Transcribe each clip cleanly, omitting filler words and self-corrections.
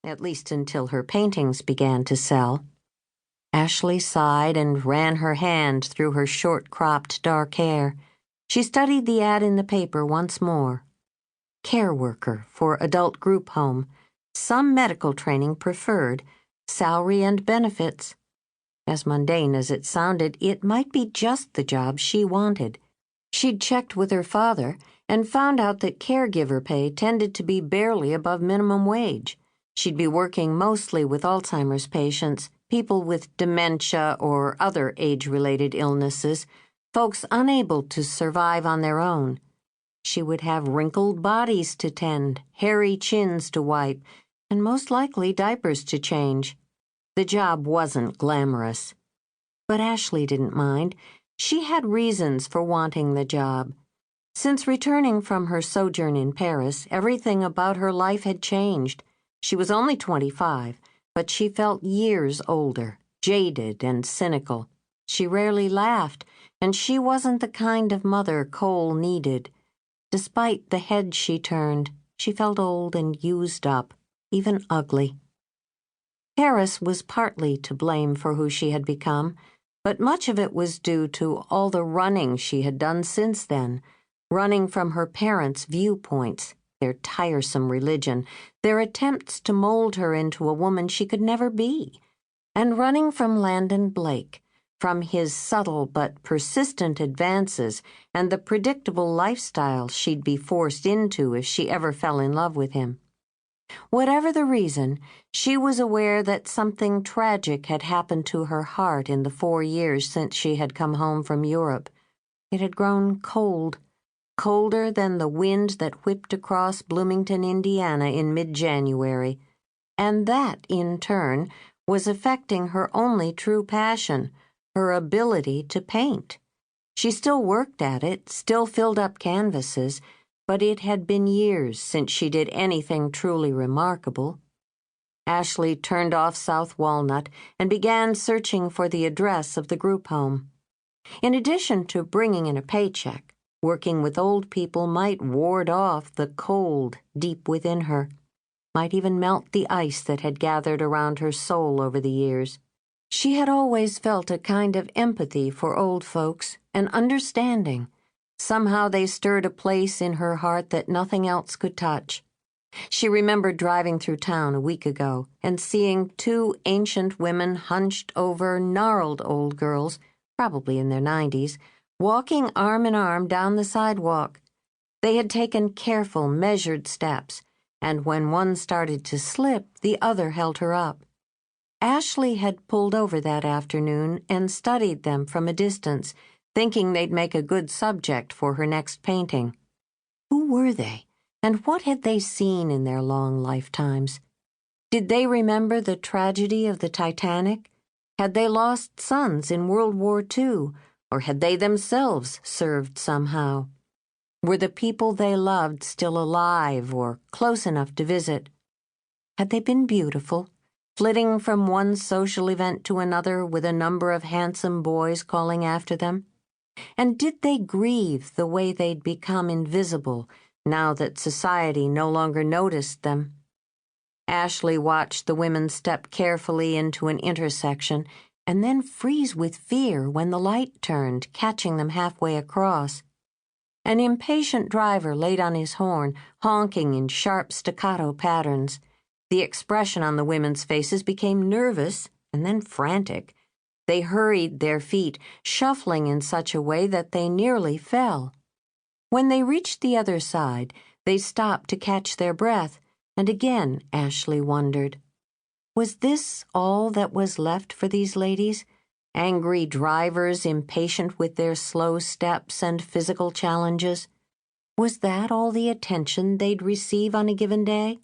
at least until her paintings began to sell. Ashley sighed and ran her hand through her short-cropped dark hair. She studied the ad in the paper once more. Care worker for adult group home. Some medical training preferred. Salary and benefits. As mundane as it sounded, it might be just the job she wanted. She'd checked with her father and found out that caregiver pay tended to be barely above minimum wage. She'd be working mostly with Alzheimer's patients, people with dementia or other age-related illnesses, folks unable to survive on their own. She would have wrinkled bodies to tend, hairy chins to wipe, and most likely diapers to change. The job wasn't glamorous. But Ashley didn't mind. She had reasons for wanting the job. Since returning from her sojourn in Paris, everything about her life had changed. She was only 25, but she felt years older, jaded and cynical. She rarely laughed, and she wasn't the kind of mother Cole needed. Despite the head she turned, she felt old and used up, even ugly. Paris was partly to blame for who she had become, but much of it was due to all the running she had done since then, running from her parents' viewpoints, their tiresome religion, their attempts to mold her into a woman she could never be, and running from Landon Blake, from his subtle but persistent advances and the predictable lifestyle she'd be forced into if she ever fell in love with him. Whatever the reason, she was aware that something tragic had happened to her heart in the 4 years since she had come home from Europe. It had grown cold, colder than the wind that whipped across Bloomington, Indiana in mid-January, and that, in turn, was affecting her only true passion, her ability to paint. She still worked at it, still filled up canvases, but it had been years since she did anything truly remarkable. Ashley turned off South Walnut and began searching for the address of the group home. In addition to bringing in a paycheck, working with old people might ward off the cold deep within her, might even melt the ice that had gathered around her soul over the years. She had always felt a kind of empathy for old folks, an understanding. Somehow they stirred a place in her heart that nothing else could touch. She remembered driving through town a week ago and seeing 2 ancient women hunched over gnarled old girls, probably in their 90s, walking arm in arm down the sidewalk. They had taken careful, measured steps, and when one started to slip, the other held her up. Ashley had pulled over that afternoon and studied them from a distance, thinking they'd make a good subject for her next painting. Who were they, and what had they seen in their long lifetimes? Did they remember the tragedy of the Titanic? Had they lost sons in World War II, or had they themselves served somehow? Were the people they loved still alive or close enough to visit? Had they been beautiful, flitting from one social event to another with a number of handsome boys calling after them? And did they grieve the way they'd become invisible now that society no longer noticed them? Ashley watched the women step carefully into an intersection and then freeze with fear when the light turned, catching them halfway across. An impatient driver laid on his horn, honking in sharp staccato patterns. The expression on the women's faces became nervous and then frantic. They hurried their feet, shuffling in such a way that they nearly fell. When they reached the other side, they stopped to catch their breath, and again Ashley wondered. Was this all that was left for these ladies? Angry drivers impatient with their slow steps and physical challenges? Was that all the attention they'd receive on a given day?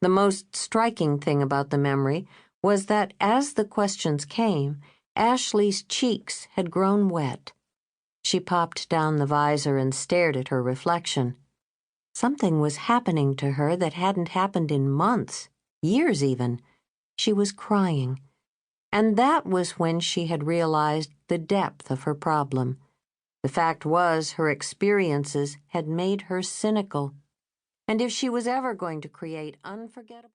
The most striking thing about the memory was that as the questions came, Ashley's cheeks had grown wet. She popped down the visor and stared at her reflection. Something was happening to her that hadn't happened in months, years even. She was crying. And that was when she had realized the depth of her problem. The fact was, her experiences had made her cynical. And if she was ever going to create unforgettable